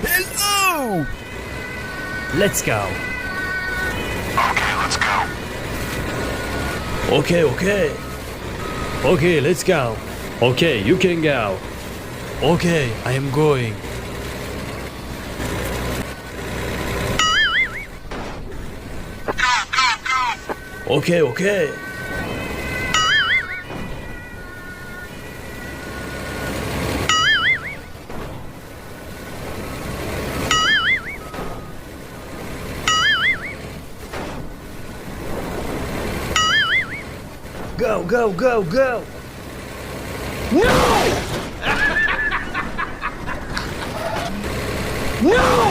Hello! Let's go. Okay, let's go. Okay, okay. Okay, let's go. Okay, you can go. Okay, I am going. Go, go, go! Okay, okay. Go, go, go, go. No! No!